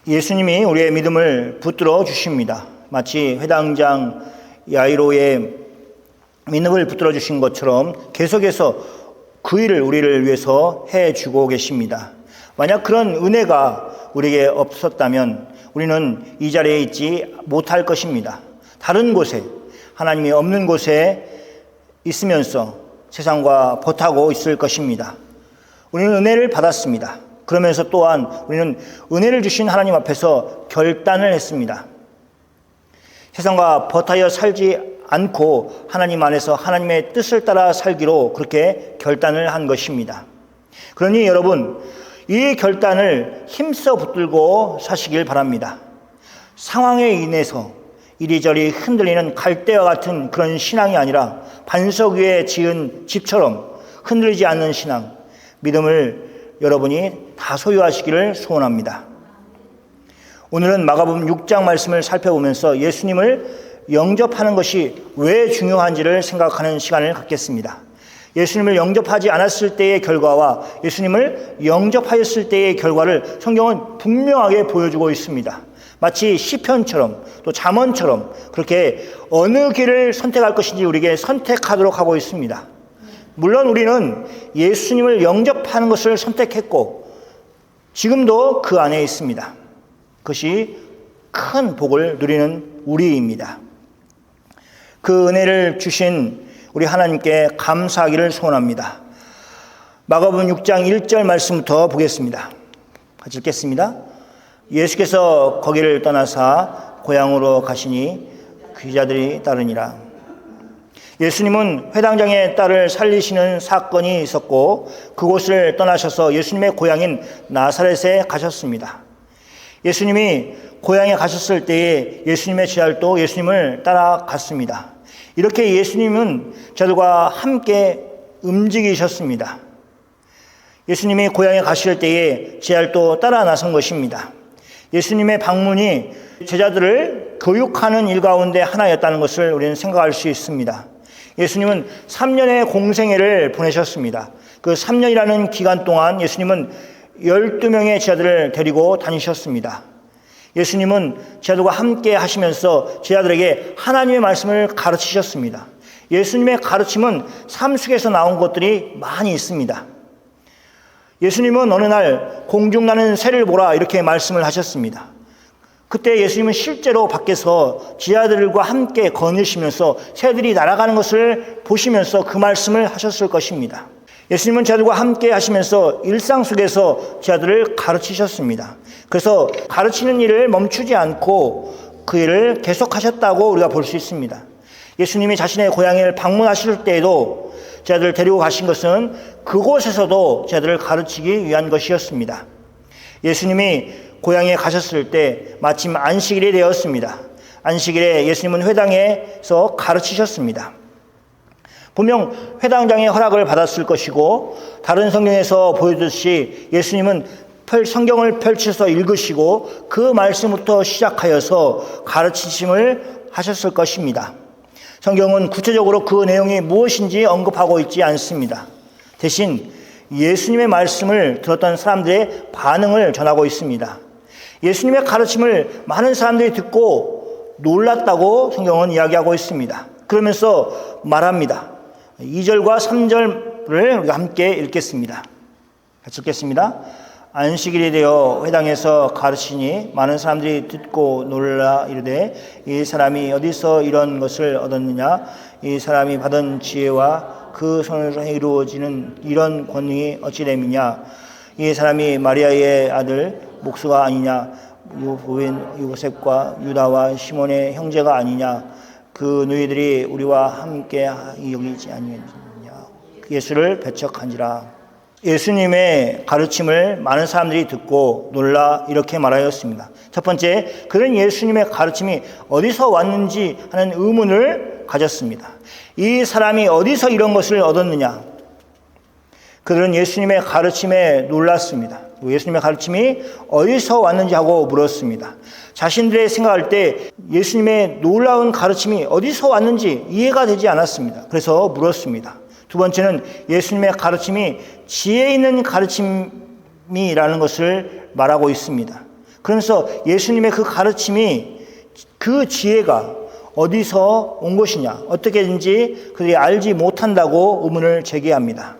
예수님이 우리의 믿음을 붙들어 주십니다. 마치 회당장 야이로의 믿음을 붙들어 주신 것처럼 계속해서 그 일을 우리를 위해서 해주고 계십니다. 만약 그런 은혜가 우리에게 없었다면 우리는 이 자리에 있지 못할 것입니다. 다른 곳에, 하나님이 없는 곳에 있으면서 세상과 버타고 있을 것입니다. 우리는 은혜를 받았습니다. 그러면서 또한 우리는 은혜를 주신 하나님 앞에서 결단을 했습니다. 세상과 버타여 살지 않고 하나님 안에서 하나님의 뜻을 따라 살기로 그렇게 결단을 한 것입니다. 그러니 여러분, 이 결단을 힘써 붙들고 사시길 바랍니다. 상황에 인해서 이리저리 흔들리는 갈대와 같은 그런 신앙이 아니라 반석 위에 지은 집처럼 흔들리지 않는 신앙, 믿음을 여러분이 다 소유하시기를 소원합니다. 오늘은 마가복음 6장 말씀을 살펴보면서 예수님을 영접하는 것이 왜 중요한지를 생각하는 시간을 갖겠습니다. 예수님을 영접하지 않았을 때의 결과와 예수님을 영접하였을 때의 결과를 성경은 분명하게 보여주고 있습니다. 마치 시편처럼 또 잠언처럼 그렇게 어느 길을 선택할 것인지 우리에게 선택하도록 하고 있습니다. 물론 우리는 예수님을 영접하는 것을 선택했고 지금도 그 안에 있습니다. 그것이 큰 복을 누리는 우리입니다. 그 은혜를 주신 우리 하나님께 감사하기를 소원합니다. 마가복음 6장 1절 말씀부터 보겠습니다. 같이 읽겠습니다. 예수께서 거기를 떠나사 고향으로 가시니 귀자들이 따르니라. 예수님은 회당장의 딸을 살리시는 사건이 있었고 그곳을 떠나셔서 예수님의 고향인 나사렛에 가셨습니다. 예수님이 고향에 가셨을 때에 예수님의 제자들도 예수님을 따라갔습니다. 이렇게 예수님은 저들과 함께 움직이셨습니다. 예수님이 고향에 가실 때에 제자들도 따라 나선 것입니다. 예수님의 방문이 제자들을 교육하는 일 가운데 하나였다는 것을 우리는 생각할 수 있습니다. 예수님은 3년의 공생애를 보내셨습니다. 그 3년이라는 기간 동안 예수님은 12명의 제자들을 데리고 다니셨습니다. 예수님은 제자들과 함께 하시면서 제자들에게 하나님의 말씀을 가르치셨습니다. 예수님의 가르침은 삶 속에서 나온 것들이 많이 있습니다. 예수님은 어느 날 공중 나는 새를 보라 이렇게 말씀을 하셨습니다. 그때 예수님은 실제로 밖에서 제자들과 함께 거니시면서 새들이 날아가는 것을 보시면서 그 말씀을 하셨을 것입니다. 예수님은 제자들과 함께 하시면서 일상 속에서 제자들을 가르치셨습니다. 그래서 가르치는 일을 멈추지 않고 그 일을 계속하셨다고 우리가 볼 수 있습니다. 예수님이 자신의 고향을 방문하실 때에도 제자들을 데리고 가신 것은 그곳에서도 제자들을 가르치기 위한 것이었습니다. 예수님이 고향에 가셨을 때 마침 안식일이 되었습니다. 안식일에 예수님은 회당에서 가르치셨습니다. 분명 회당장의 허락을 받았을 것이고 다른 성경에서 보여주듯이 예수님은 성경을 펼쳐서 읽으시고 그 말씀부터 시작하여서 가르치심을 하셨을 것입니다. 성경은 구체적으로 그 내용이 무엇인지 언급하고 있지 않습니다. 대신 예수님의 말씀을 들었던 사람들의 반응을 전하고 있습니다. 예수님의 가르침을 많은 사람들이 듣고 놀랐다고 성경은 이야기하고 있습니다. 그러면서 말합니다. 2절과 3절을 우리가 함께 읽겠습니다. 같이 읽겠습니다. 안식일이 되어 회당에서 가르치니 많은 사람들이 듣고 놀라 이르되 이 사람이 어디서 이런 것을 얻었느냐? 이 사람이 받은 지혜와 그 손으로 이루어지는 이런 권능이 어찌 됨이냐? 이 사람이 마리아의 아들 목수가 아니냐? 부인 요셉과 유다와 시몬의 형제가 아니냐? 그 너희들이 우리와 함께 여기지 아니하느냐? 예수를 배척한지라. 예수님의 가르침을 많은 사람들이 듣고 놀라 이렇게 말하였습니다. 첫 번째, 그는 예수님의 가르침이 어디서 왔는지 하는 의문을 가졌습니다. 이 사람이 어디서 이런 것을 얻었느냐? 그들은 예수님의 가르침에 놀랐습니다. 예수님의 가르침이 어디서 왔는지 하고 물었습니다. 자신들의 생각할 때 예수님의 놀라운 가르침이 어디서 왔는지 이해가 되지 않았습니다. 그래서 물었습니다. 두 번째는 예수님의 가르침이 지혜 있는 가르침이라는 것을 말하고 있습니다. 그러면서 예수님의 그 가르침이, 그 지혜가 어디서 온 것이냐, 어떻게든지 그들이 알지 못한다고 의문을 제기합니다.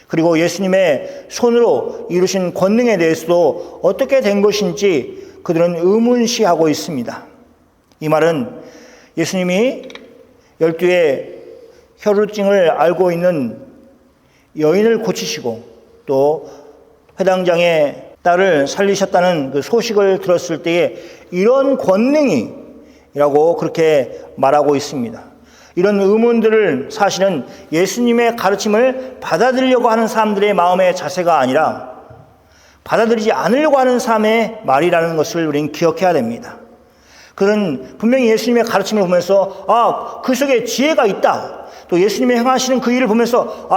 그리고 예수님의 손으로 이루신 권능에 대해서도 어떻게 된 것인지 그들은 의문시하고 있습니다. 이 말은 예수님이 12의 혈루증을 앓고 있는 여인을 고치시고 또 회당장의 딸을 살리셨다는 그 소식을 들었을 때에 이런 권능이라고 그렇게 말하고 있습니다. 이런 의문들을 사실은 예수님의 가르침을 받아들이려고 하는 사람들의 마음의 자세가 아니라 받아들이지 않으려고 하는 사람의 말이라는 것을 우리는 기억해야 됩니다. 그는 분명히 예수님의 가르침을 보면서 그 속에 지혜가 있다. 또 예수님이 행하시는 그 일을 보면서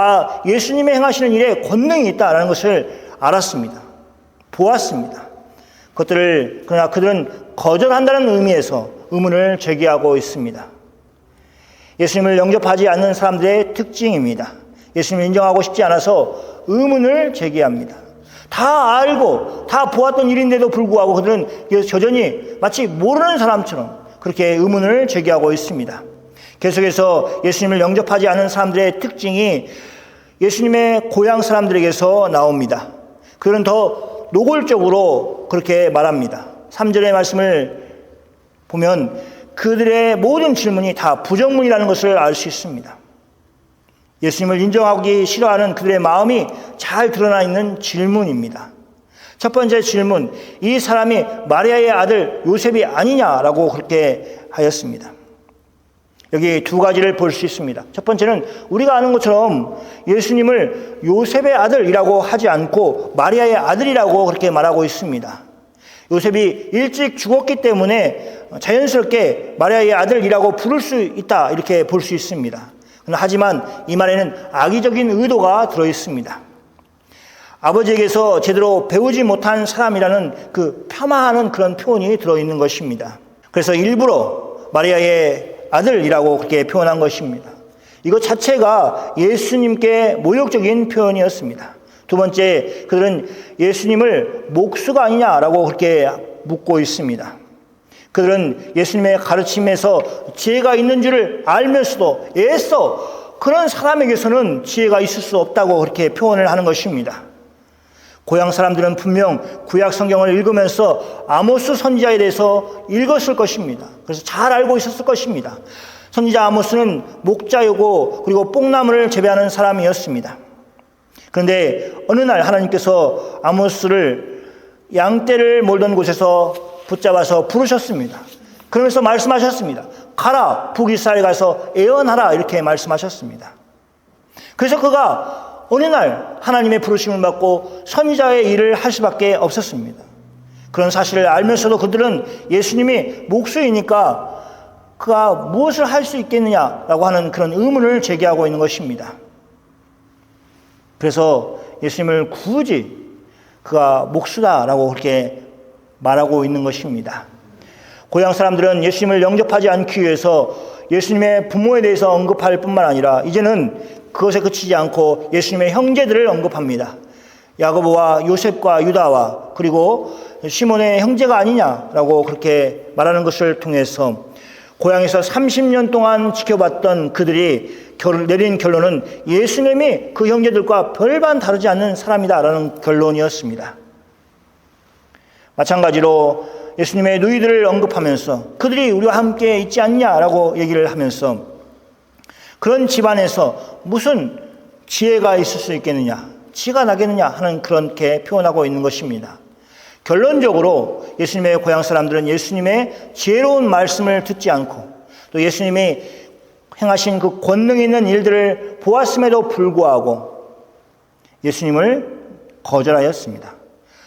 예수님이 행하시는 일에 권능이 있다라는 것을 알았습니다. 보았습니다. 그러나 그들은 거절한다는 의미에서 의문을 제기하고 있습니다. 예수님을 영접하지 않는 사람들의 특징입니다. 예수님을 인정하고 싶지 않아서 의문을 제기합니다. 다 알고 다 보았던 일인데도 불구하고 그들은 여전히 마치 모르는 사람처럼 그렇게 의문을 제기하고 있습니다. 계속해서 예수님을 영접하지 않은 사람들의 특징이 예수님의 고향 사람들에게서 나옵니다. 그들은 더 노골적으로 그렇게 말합니다. 3절의 말씀을 보면 그들의 모든 질문이 다 부정문이라는 것을 알 수 있습니다. 예수님을 인정하기 싫어하는 그들의 마음이 잘 드러나 있는 질문입니다. 첫 번째 질문, 이 사람이 마리아의 아들 요셉이 아니냐라고 그렇게 하였습니다. 여기 두 가지를 볼 수 있습니다. 첫 번째는 우리가 아는 것처럼 예수님을 요셉의 아들이라고 하지 않고 마리아의 아들이라고 그렇게 말하고 있습니다. 요셉이 일찍 죽었기 때문에 자연스럽게 마리아의 아들이라고 부를 수 있다, 이렇게 볼 수 있습니다. 하지만 이 말에는 악의적인 의도가 들어있습니다. 아버지에게서 제대로 배우지 못한 사람이라는 그 폄하하는 그런 표현이 들어있는 것입니다. 그래서 일부러 마리아의 아들이라고 그렇게 표현한 것입니다. 이것 자체가 예수님께 모욕적인 표현이었습니다. 두 번째, 그들은 예수님을 목수가 아니냐라고 그렇게 묻고 있습니다. 그들은 예수님의 가르침에서 지혜가 있는 줄을 알면서도 애써 그런 사람에게서는 지혜가 있을 수 없다고 그렇게 표현을 하는 것입니다. 고향 사람들은 분명 구약 성경을 읽으면서 아모스 선지자에 대해서 읽었을 것입니다. 그래서 잘 알고 있었을 것입니다. 선지자 아모스는 목자이고 그리고 뽕나무를 재배하는 사람이었습니다. 그런데 어느 날 하나님께서 아모스를 양떼를 몰던 곳에서 붙잡아서 부르셨습니다. 그러면서 말씀하셨습니다. 가라, 북이스라엘에 가서 애언하라, 이렇게 말씀하셨습니다. 그래서 그가 어느 날 하나님의 부르심을 받고 선지자의 일을 할 수밖에 없었습니다. 그런 사실을 알면서도 그들은 예수님이 목수이니까 그가 무엇을 할 수 있겠느냐라고 하는 그런 의문을 제기하고 있는 것입니다. 그래서 예수님을 굳이 그가 목수다라고 그렇게 말하고 있는 것입니다. 고향 사람들은 예수님을 영접하지 않기 위해서 예수님의 부모에 대해서 언급할 뿐만 아니라 이제는 그것에 그치지 않고 예수님의 형제들을 언급합니다. 야고보와 요셉과 유다와 그리고 시몬의 형제가 아니냐라고 그렇게 말하는 것을 통해서 고향에서 30년 동안 지켜봤던 그들이 내린 결론은 예수님이 그 형제들과 별반 다르지 않는 사람이다라는 결론이었습니다. 마찬가지로 예수님의 누이들을 언급하면서 그들이 우리와 함께 있지 않냐라고 얘기를 하면서 그런 집안에서 무슨 지혜가 있을 수 있겠느냐, 지가 나겠느냐 하는 그렇게 표현하고 있는 것입니다. 결론적으로 예수님의 고향 사람들은 예수님의 지혜로운 말씀을 듣지 않고 또 예수님이 행하신 그 권능 있는 일들을 보았음에도 불구하고 예수님을 거절하였습니다.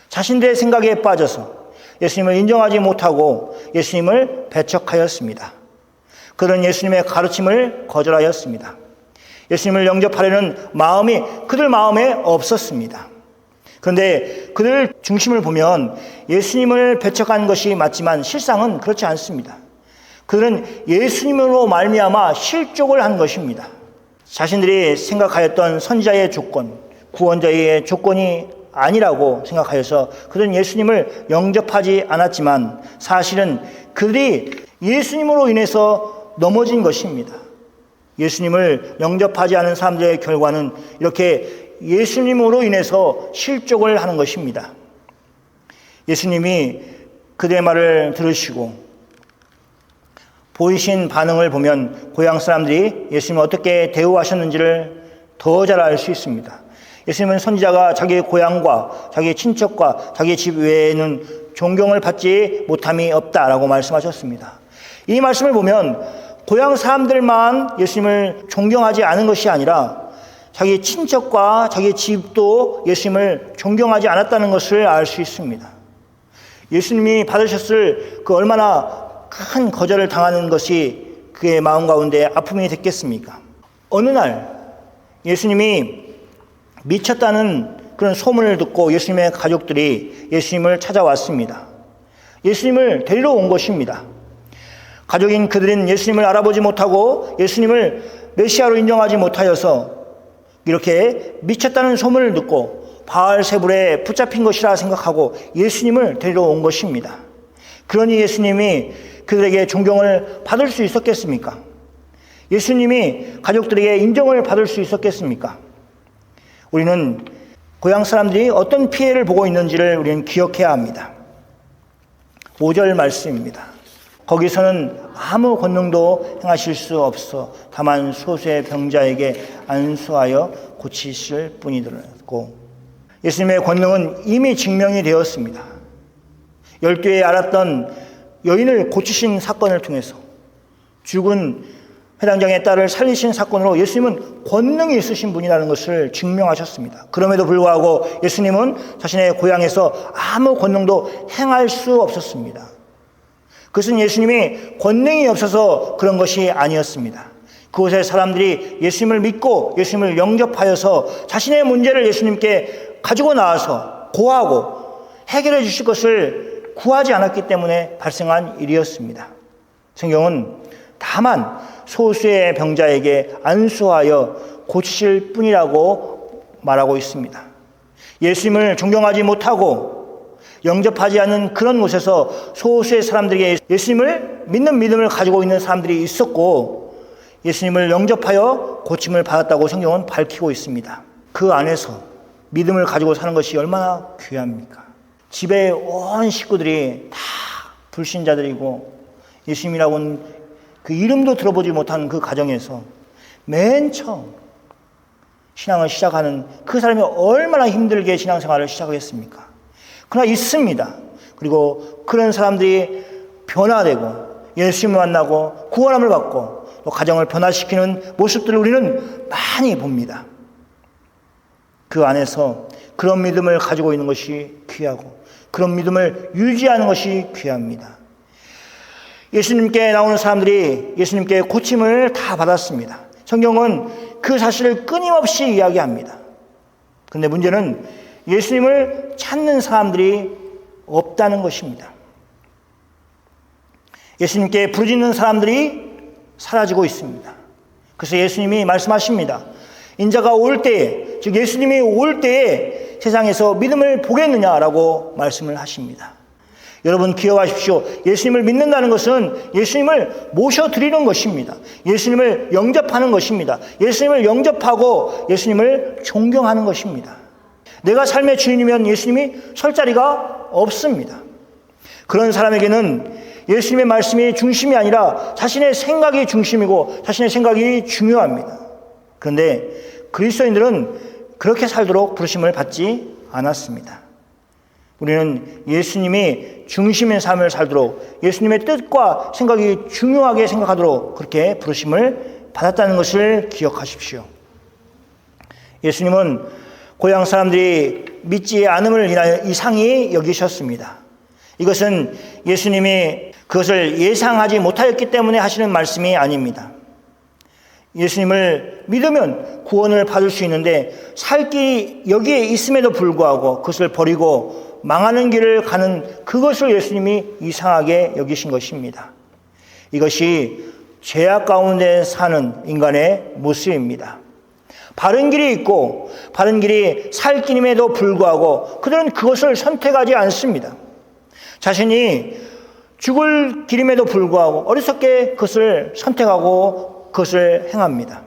자신들의 생각에 빠져서 예수님을 인정하지 못하고 예수님을 배척하였습니다. 그들은 예수님의 가르침을 거절하였습니다. 예수님을 영접하려는 마음이 그들 마음에 없었습니다. 그런데 그들 중심을 보면 예수님을 배척한 것이 맞지만 실상은 그렇지 않습니다. 그들은 예수님으로 말미암아 실족을 한 것입니다. 자신들이 생각하였던 선지자의 조건, 구원자의 조건이 아니라고 생각하여서 그들은 예수님을 영접하지 않았지만 사실은 그들이 예수님으로 인해서 넘어진 것입니다. 예수님을 영접하지 않은 사람들의 결과는 이렇게 예수님으로 인해서 실족을 하는 것입니다. 예수님이 그들의 말을 들으시고 보이신 반응을 보면 고향 사람들이 예수님을 어떻게 대우하셨는지를 더 잘 알 수 있습니다. 예수님은 선지자가 자기의 고향과 자기의 친척과 자기의 집 외에는 존경을 받지 못함이 없다라고 말씀하셨습니다. 이 말씀을 보면 고향 사람들만 예수님을 존경하지 않은 것이 아니라 자기의 친척과 자기의 집도 예수님을 존경하지 않았다는 것을 알 수 있습니다. 예수님이 받으셨을 그 얼마나 큰 거절을 당하는 것이 그의 마음 가운데 아픔이 됐겠습니까? 어느 날 예수님이 미쳤다는 그런 소문을 듣고 예수님의 가족들이 예수님을 찾아왔습니다. 예수님을 데리러 온 것입니다. 가족인 그들은 예수님을 알아보지 못하고 예수님을 메시아로 인정하지 못하여서 이렇게 미쳤다는 소문을 듣고 바알세불에 붙잡힌 것이라 생각하고 예수님을 데리러 온 것입니다. 그러니 예수님이 그들에게 존경을 받을 수 있었겠습니까? 예수님이 가족들에게 인정을 받을 수 있었겠습니까? 우리는 고향 사람들이 어떤 피해를 보고 있는지를 우리는 기억해야 합니다. 5절 말씀입니다. 거기서는 아무 권능도 행하실 수 없어 다만 소수의 병자에게 안수하여 고치실 뿐이더라고. 예수님의 권능은 이미 증명이 되었습니다. 12에 알았던 여인을 고치신 사건을 통해서 죽은 회당장의 딸을 살리신 사건으로 예수님은 권능이 있으신 분이라는 것을 증명하셨습니다. 그럼에도 불구하고 예수님은 자신의 고향에서 아무 권능도 행할 수 없었습니다. 그것은 예수님이 권능이 없어서 그런 것이 아니었습니다. 그곳의 사람들이 예수님을 믿고 예수님을 영접하여서 자신의 문제를 예수님께 가지고 나와서 고하고 해결해 주실 것을 구하지 않았기 때문에 발생한 일이었습니다. 성경은 다만 소수의 병자에게 안수하여 고치실 뿐이라고 말하고 있습니다. 예수님을 존경하지 못하고 영접하지 않는 그런 곳에서 소수의 사람들에게 예수님을 믿는 믿음을 가지고 있는 사람들이 있었고 예수님을 영접하여 고침을 받았다고 성경은 밝히고 있습니다. 그 안에서 믿음을 가지고 사는 것이 얼마나 귀합니까? 집에 온 식구들이 다 불신자들이고 예수님이라고는 그 이름도 들어보지 못한 그 가정에서 맨 처음 신앙을 시작하는 그 사람이 얼마나 힘들게 신앙생활을 시작했습니까? 그러나 있습니다. 그리고 그런 사람들이 변화되고 예수님을 만나고 구원함을 받고 또 가정을 변화시키는 모습들을 우리는 많이 봅니다. 그 안에서 그런 믿음을 가지고 있는 것이 귀하고 그런 믿음을 유지하는 것이 귀합니다. 예수님께 나오는 사람들이 예수님께 고침을 다 받았습니다. 성경은 그 사실을 끊임없이 이야기합니다. 그런데 문제는 예수님을 찾는 사람들이 없다는 것입니다. 예수님께 부르짖는 사람들이 사라지고 있습니다. 그래서 예수님이 말씀하십니다. 인자가 올 때에, 즉 예수님이 올 때에 세상에서 믿음을 보겠느냐라고 말씀을 하십니다. 여러분 기억하십시오. 예수님을 믿는다는 것은 예수님을 모셔드리는 것입니다. 예수님을 영접하는 것입니다. 예수님을 영접하고 예수님을 존경하는 것입니다. 내가 삶의 주인이면 예수님이 설 자리가 없습니다. 그런 사람에게는 예수님의 말씀이 중심이 아니라 자신의 생각이 중심이고 자신의 생각이 중요합니다. 그런데 그리스도인들은 그렇게 살도록 부르심을 받지 않았습니다. 우리는 예수님이 중심인 삶을 살도록 예수님의 뜻과 생각이 중요하게 생각하도록 그렇게 부르심을 받았다는 것을 기억하십시오. 예수님은 고향 사람들이 믿지 않음을 인하여 이상히 여기셨습니다. 이것은 예수님이 그것을 예상하지 못하였기 때문에 하시는 말씀이 아닙니다. 예수님을 믿으면 구원을 받을 수 있는데 살 길이 여기에 있음에도 불구하고 그것을 버리고 망하는 길을 가는 그것을 예수님이 이상하게 여기신 것입니다. 이것이 죄악 가운데 사는 인간의 모습입니다. 바른 길이 있고 바른 길이 살 길임에도 불구하고 그들은 그것을 선택하지 않습니다. 자신이 죽을 길임에도 불구하고 어리석게 그것을 선택하고 그것을 행합니다.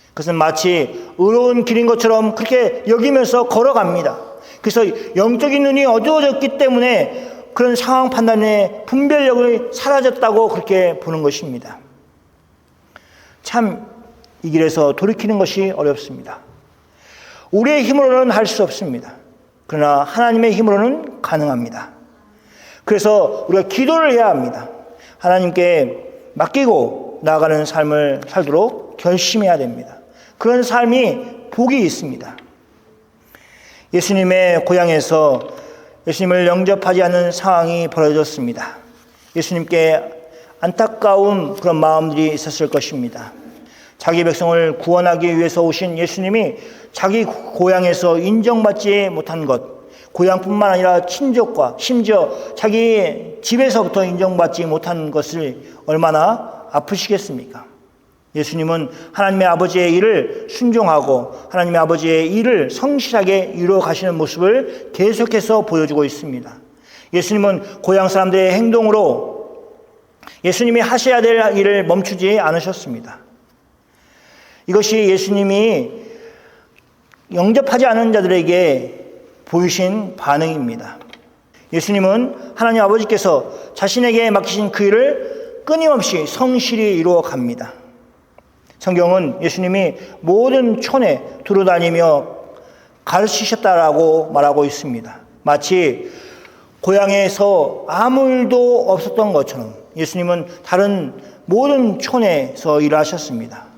그것은 마치 의로운 길인 것처럼 그렇게 여기면서 걸어갑니다. 그래서 영적인 눈이 어두워졌기 때문에 그런 상황 판단의 분별력이 사라졌다고 그렇게 보는 것입니다. 참 이 길에서 돌이키는 것이 어렵습니다. 우리의 힘으로는 할 수 없습니다. 그러나 하나님의 힘으로는 가능합니다. 그래서 우리가 기도를 해야 합니다. 하나님께 맡기고 나아가는 삶을 살도록 결심해야 됩니다. 그런 삶이 복이 있습니다. 예수님의 고향에서 예수님을 영접하지 않는 상황이 벌어졌습니다. 예수님께 안타까운 그런 마음들이 있었을 것입니다. 자기 백성을 구원하기 위해서 오신 예수님이 자기 고향에서 인정받지 못한 것, 고향뿐만 아니라 친족과 심지어 자기 집에서부터 인정받지 못한 것을 얼마나 아프시겠습니까? 예수님은 하나님의 아버지의 일을 순종하고 하나님의 아버지의 일을 성실하게 이루어 가시는 모습을 계속해서 보여주고 있습니다. 예수님은 고향 사람들의 행동으로 예수님이 하셔야 될 일을 멈추지 않으셨습니다. 이것이 예수님이 영접하지 않은 자들에게 보이신 반응입니다. 예수님은 하나님 아버지께서 자신에게 맡기신 그 일을 끊임없이 성실히 이루어 갑니다. 성경은 예수님이 모든 촌에 두루다니며 가르치셨다라고 말하고 있습니다. 마치 고향에서 아무 일도 없었던 것처럼 예수님은 다른 모든 촌에서 일하셨습니다.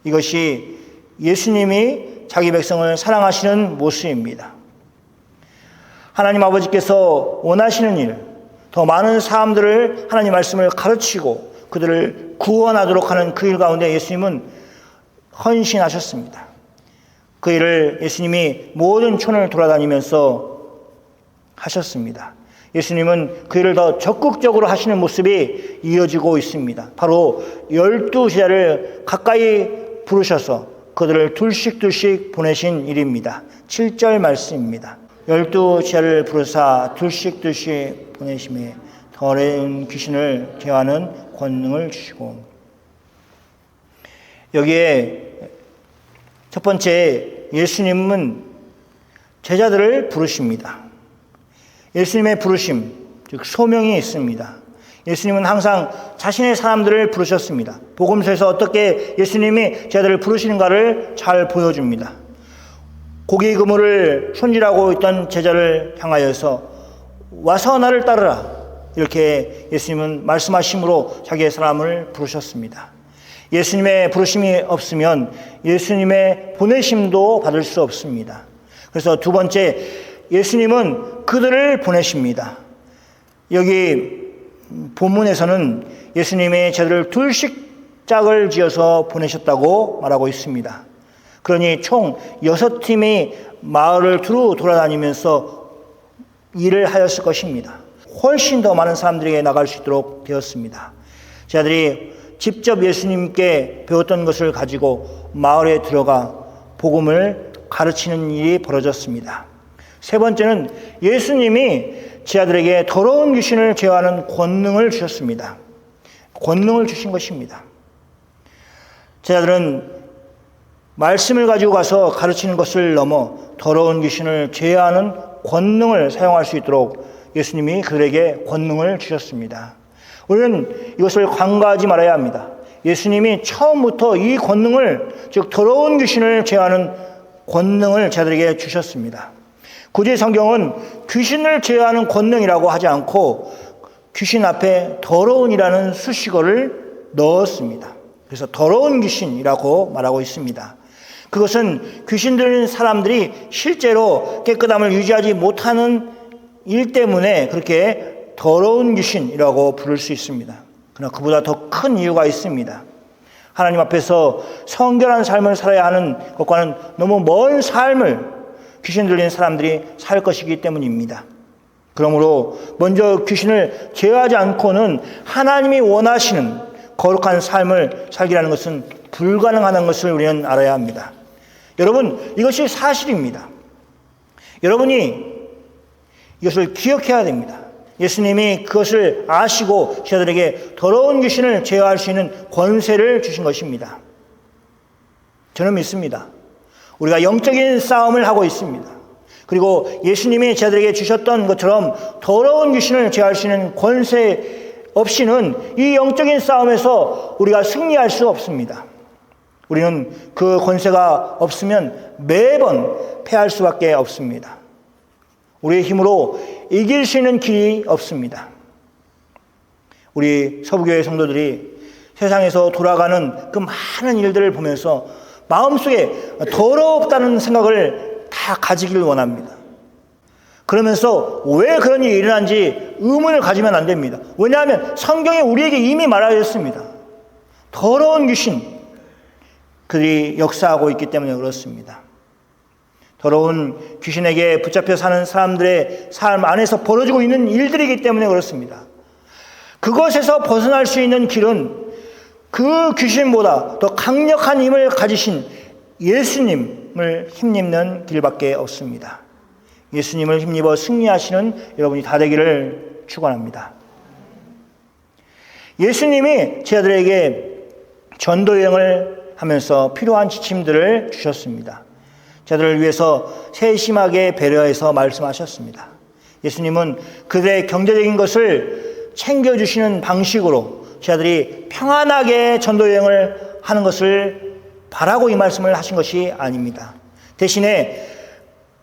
이것이 예수님이 자기 백성을 사랑하시는 모습입니다. 하나님 아버지께서 원하시는 일, 더 많은 사람들을 하나님 말씀을 가르치고 그들을 구원하도록 하는 그 일 가운데 예수님은 헌신하셨습니다. 그 일을 예수님이 모든 촌을 돌아다니면서 하셨습니다. 예수님은 그 일을 더 적극적으로 하시는 모습이 이어지고 있습니다. 바로 12 제자를 가까이 부르셔서 그들을 둘씩 보내신 일입니다. 7절 말씀입니다. 12 제자를 부르사 둘씩 보내심에 더 어려운 귀신을 제어하는 권능을 주시고, 여기에 첫 번째 예수님은 제자들을 부르십니다. 예수님의 부르심, 즉 소명이 있습니다. 예수님은 항상 자신의 사람들을 부르셨습니다. 복음서에서 어떻게 예수님이 제자들을 부르시는가를 잘 보여줍니다. 고기 그물을 손질하고 있던 제자를 향하여서 와서 나를 따르라, 이렇게 예수님은 말씀하심으로 자기의 사람을 부르셨습니다. 예수님의 부르심이 없으면 예수님의 보내심도 받을 수 없습니다. 그래서 두 번째, 예수님은 그들을 보내십니다. 여기 본문에서는 예수님의 제자들을 둘씩 짝을 지어서 보내셨다고 말하고 있습니다. 그러니 총 6팀이 마을을 두루 돌아다니면서 일을 하였을 것입니다. 훨씬 더 많은 사람들에게 나갈 수 있도록 되었습니다. 제자들이 직접 예수님께 배웠던 것을 가지고 마을에 들어가 복음을 가르치는 일이 벌어졌습니다. 세 번째는 예수님이 제자들에게 더러운 귀신을 제어하는 권능을 주셨습니다. 권능을 주신 것입니다. 제자들은 말씀을 가지고 가서 가르치는 것을 넘어 더러운 귀신을 제어하는 권능을 사용할 수 있도록 예수님이 그들에게 권능을 주셨습니다. 우리는 이것을 간과하지 말아야 합니다. 예수님이 처음부터 이 권능을, 즉 더러운 귀신을 제어하는 권능을 제자들에게 주셨습니다. 굳이 성경은 귀신을 제어하는 권능이라고 하지 않고 귀신 앞에 더러운이라는 수식어를 넣었습니다. 그래서 더러운 귀신이라고 말하고 있습니다. 그것은 귀신 들린 사람들이 실제로 깨끗함을 유지하지 못하는 일 때문에 그렇게 더러운 귀신이라고 부를 수 있습니다. 그러나 그보다 더 큰 이유가 있습니다. 하나님 앞에서 성결한 삶을 살아야 하는 것과는 너무 먼 삶을 귀신 들린 사람들이 살 것이기 때문입니다. 그러므로 먼저 귀신을 제어하지 않고는 하나님이 원하시는 거룩한 삶을 살기라는 것은 불가능하다는 것을 우리는 알아야 합니다. 여러분, 이것이 사실입니다. 여러분이 이것을 기억해야 됩니다. 예수님이 그것을 아시고 제자들에게 더러운 귀신을 제어할 수 있는 권세를 주신 것입니다. 저는 믿습니다. 우리가 영적인 싸움을 하고 있습니다. 그리고 예수님이 제자들에게 주셨던 것처럼 더러운 귀신을 제어할 수 있는 권세 없이는 이 영적인 싸움에서 우리가 승리할 수 없습니다. 우리는 그 권세가 없으면 매번 패할 수밖에 없습니다. 우리의 힘으로 이길 수 있는 길이 없습니다. 우리 서부교회 성도들이 세상에서 돌아가는 그 많은 일들을 보면서 마음속에 더럽다는 생각을 다 가지기를 원합니다. 그러면서 왜 그런 일이 일어난지 의문을 가지면 안 됩니다. 왜냐하면 성경에 우리에게 이미 말하였습니다. 더러운 귀신, 그들이 역사하고 있기 때문에 그렇습니다. 더러운 귀신에게 붙잡혀 사는 사람들의 삶 안에서 벌어지고 있는 일들이기 때문에 그렇습니다. 그것에서 벗어날 수 있는 길은 그 귀신보다 더 강력한 힘을 가지신 예수님을 힘입는 길밖에 없습니다. 예수님을 힘입어 승리하시는 여러분이 다 되기를 축원합니다. 예수님이 제자들에게 전도 여행을 하면서 필요한 지침들을 주셨습니다. 제자들을 위해서 세심하게 배려해서 말씀하셨습니다. 예수님은 그들의 경제적인 것을 챙겨주시는 방식으로 제자들이 평안하게 전도 여행을 하는 것을 바라고 이 말씀을 하신 것이 아닙니다. 대신에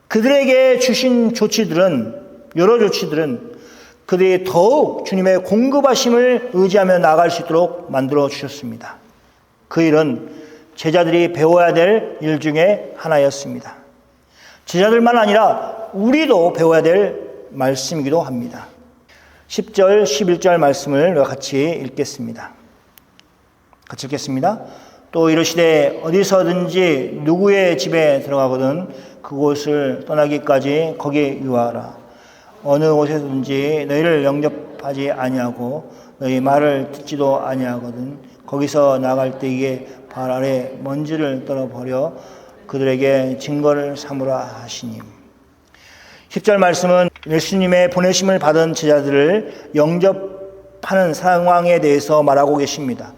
그들에게 주신 조치들은, 여러 조치들은 그들이 더욱 주님의 공급하심을 의지하며 나아갈 수 있도록 만들어 주셨습니다. 그 일은 제자들이 배워야 될 일 중에 하나였습니다. 제자들만 아니라 우리도 배워야 될 말씀이기도 합니다. 10절, 11절 말씀을 같이 읽겠습니다. 같이 읽겠습니다. 또 이르시되 어디서든지 누구의 집에 들어가거든 그곳을 떠나기까지 거기에 유하라. 어느 곳에든지 너희를 영접하지 아니하고 너희 말을 듣지도 아니하거든 거기서 나갈 때에 발 아래 먼지를 떨어버려 그들에게 증거를 삼으라 하시니. 10절 말씀은 예수님의 보내심을 받은 제자들을 영접하는 상황에 대해서 말하고 계십니다.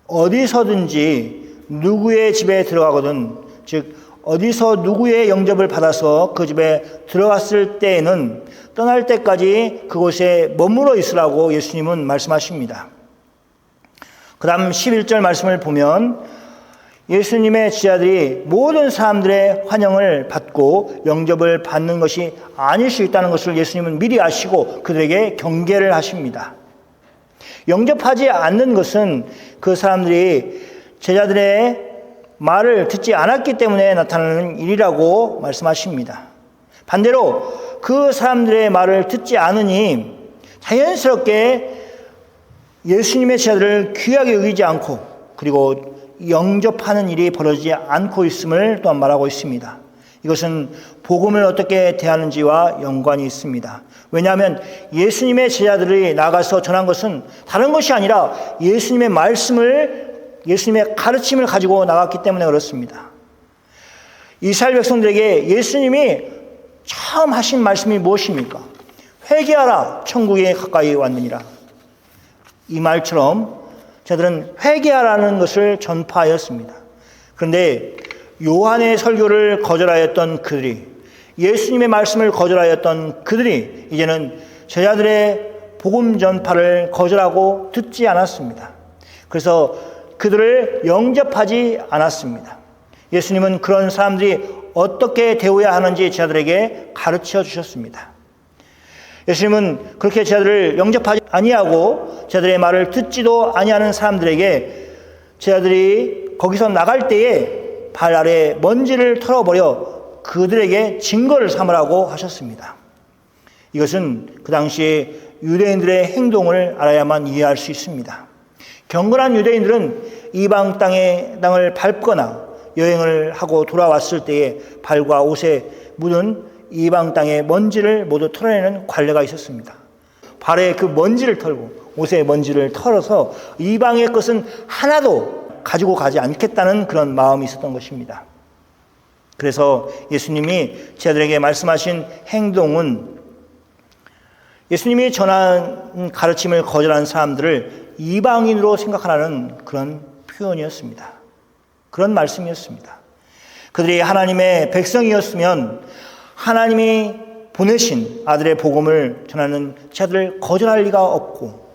어디서든지 누구의 집에 들어가거든, 즉 어디서 누구의 영접을 받아서 그 집에 들어갔을 때에는 떠날 때까지 그곳에 머물러 있으라고 예수님은 말씀하십니다. 그 다음 11절 말씀을 보면 예수님의 제자들이 모든 사람들의 환영을 받고 영접을 받는 것이 아닐 수 있다는 것을 예수님은 미리 아시고 그들에게 경계를 하십니다. 영접하지 않는 것은 그 사람들이 제자들의 말을 듣지 않았기 때문에 나타나는 일이라고 말씀하십니다. 반대로 그 사람들의 말을 듣지 않으니 자연스럽게 예수님의 제자들을 귀하게 여기지 않고 그리고 영접하는 일이 벌어지지 않고 있음을 또한 말하고 있습니다. 이것은 복음을 어떻게 대하는지와 연관이 있습니다. 왜냐하면 예수님의 제자들이 나가서 전한 것은 다른 것이 아니라 예수님의 말씀을, 예수님의 가르침을 가지고 나갔기 때문에 그렇습니다. 이스라엘 백성들에게 예수님이 처음 하신 말씀이 무엇입니까? 회개하라, 천국에 가까이 왔느니라. 이 말처럼 저들은 회개하라는 것을 전파하였습니다. 그런데 요한의 설교를 거절하였던 그들이, 예수님의 말씀을 거절하였던 그들이 이제는 제자들의 복음 전파를 거절하고 듣지 않았습니다. 그래서 그들을 영접하지 않았습니다. 예수님은 그런 사람들이 어떻게 대해야 하는지 제자들에게 가르쳐 주셨습니다. 예수님은 그렇게 제자들을 영접하지 아니하고 제자들의 말을 듣지도 아니하는 사람들에게 제자들이 거기서 나갈 때에 발 아래 먼지를 털어버려 그들에게 증거를 삼으라고 하셨습니다. 이것은 그 당시에 유대인들의 행동을 알아야만 이해할 수 있습니다. 경건한 유대인들은 이방 땅을 밟거나 여행을 하고 돌아왔을 때에 발과 옷에 묻은 이방 땅의 먼지를 모두 털어내는 관례가 있었습니다. 발에 그 먼지를 털고 옷에 먼지를 털어서 이방의 것은 하나도 가지고 가지 않겠다는 그런 마음이 있었던 것입니다. 그래서 예수님이 제자들에게 말씀하신 행동은 예수님이 전한 가르침을 거절한 사람들을 이방인으로 생각하라는 그런 표현이었습니다. 그런 말씀이었습니다. 그들이 하나님의 백성이었으면 하나님이 보내신 아들의 복음을 전하는 제자들을 거절할 리가 없고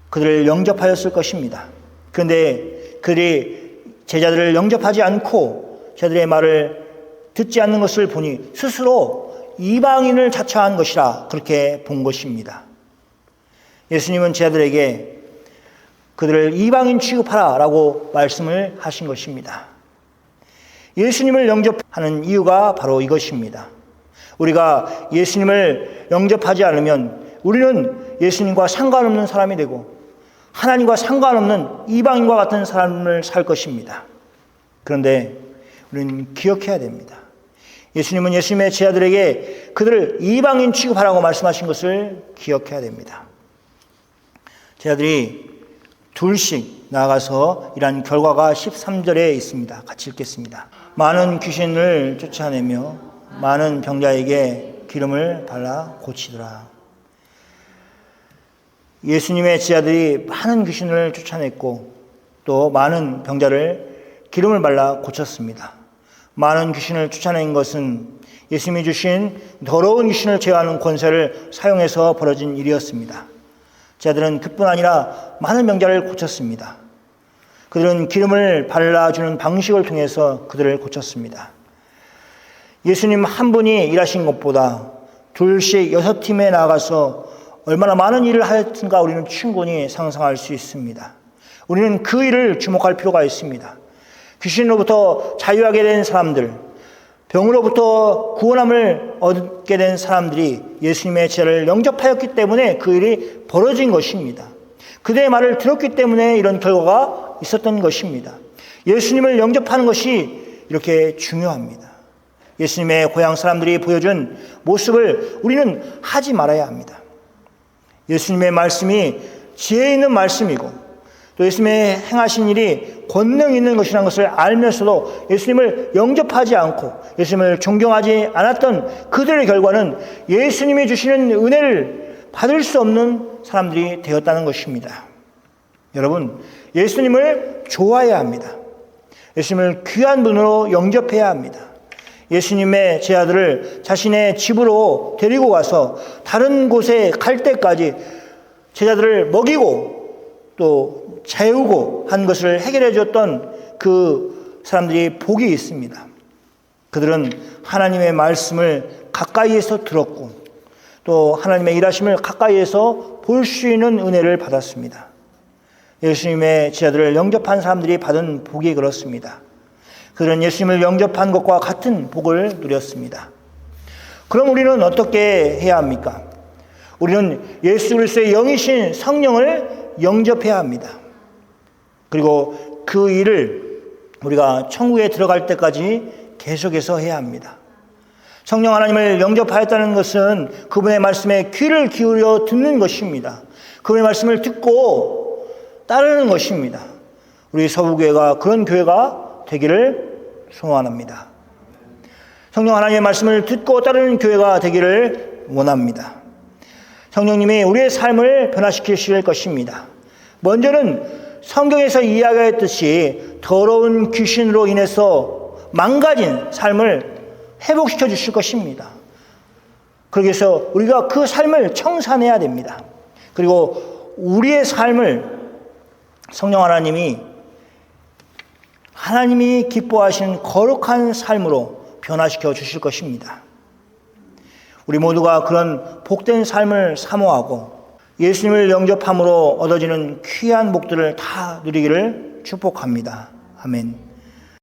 그들을 영접하였을 것입니다. 그런데 그들이 제자들을 영접하지 않고 제자들의 말을 듣지 않는 것을 보니 스스로 이방인을 자처한 것이라 그렇게 본 것입니다. 예수님은 제자들에게 그들을 이방인 취급하라 라고 말씀을 하신 것입니다. 예수님을 영접하는 이유가 바로 이것입니다. 우리가 예수님을 영접하지 않으면 우리는 예수님과 상관없는 사람이 되고 하나님과 상관없는 이방인과 같은 삶을 살 것입니다. 그런데 우리는 기억해야 됩니다. 예수님은 예수님의 제자들에게 그들을 이방인 취급하라고 말씀하신 것을 기억해야 됩니다. 제자들이 둘씩 나아가서 일한 결과가 13절에 있습니다. 같이 읽겠습니다. 많은 귀신을 쫓아내며 많은 병자에게 기름을 발라 고치더라. 예수님의 제자들이 많은 귀신을 쫓아냈고 또 많은 병자를 기름을 발라 고쳤습니다. 많은 귀신을 쫓아낸 것은 예수님이 주신 더러운 귀신을 제어하는 권세를 사용해서 벌어진 일이었습니다. 제자들은 그뿐 아니라 많은 병자를 고쳤습니다. 그들은 기름을 발라주는 방식을 통해서 그들을 고쳤습니다. 예수님 한 분이 일하신 것보다 둘씩 6팀에 나가서 얼마나 많은 일을 하였던가 우리는 충분히 상상할 수 있습니다. 우리는 그 일을 주목할 필요가 있습니다. 귀신으로부터 자유하게 된 사람들, 병으로부터 구원함을 얻게 된 사람들이 예수님의 제자를 영접하였기 때문에 그 일이 벌어진 것입니다. 그들의 말을 들었기 때문에 이런 결과가 있었던 것입니다. 예수님을 영접하는 것이 이렇게 중요합니다. 예수님의 고향 사람들이 보여준 모습을 우리는 하지 말아야 합니다. 예수님의 말씀이 지혜 있는 말씀이고 또 예수님의 행하신 일이 권능 있는 것이라는 것을 알면서도 예수님을 영접하지 않고 예수님을 존경하지 않았던 그들의 결과는 예수님이 주시는 은혜를 받을 수 없는 사람들이 되었다는 것입니다. 여러분, 예수님을 좋아해야 합니다. 예수님을 귀한 분으로 영접해야 합니다. 예수님의 제자들을 자신의 집으로 데리고 와서 다른 곳에 갈 때까지 제자들을 먹이고 또 재우고 한 것을 해결해 줬던 그 사람들이 복이 있습니다. 그들은 하나님의 말씀을 가까이에서 들었고 또 하나님의 일하심을 가까이에서 볼 수 있는 은혜를 받았습니다. 예수님의 제자들을 영접한 사람들이 받은 복이 그렇습니다. 그들은 예수님을 영접한 것과 같은 복을 누렸습니다. 그럼 우리는 어떻게 해야 합니까? 우리는 예수 그리스도의 영이신 성령을 영접해야 합니다. 그리고 그 일을 우리가 천국에 들어갈 때까지 계속해서 해야 합니다. 성령 하나님을 영접하였다는 것은 그분의 말씀에 귀를 기울여 듣는 것입니다. 그분의 말씀을 듣고 따르는 것입니다. 우리 서부교회가 그런 교회가 되기를 소원합니다. 성령 하나님의 말씀을 듣고 따르는 교회가 되기를 원합니다. 성령님이 우리의 삶을 변화시키실 것입니다. 먼저는 성경에서 이야기했듯이 더러운 귀신으로 인해서 망가진 삶을 회복시켜 주실 것입니다. 그러기 위해서 우리가 그 삶을 청산해야 됩니다. 그리고 우리의 삶을 성령 하나님이 기뻐하시는 거룩한 삶으로 변화시켜 주실 것입니다. 우리 모두가 그런 복된 삶을 사모하고 예수님을 영접함으로 얻어지는 귀한 복들을 다 누리기를 축복합니다. 아멘.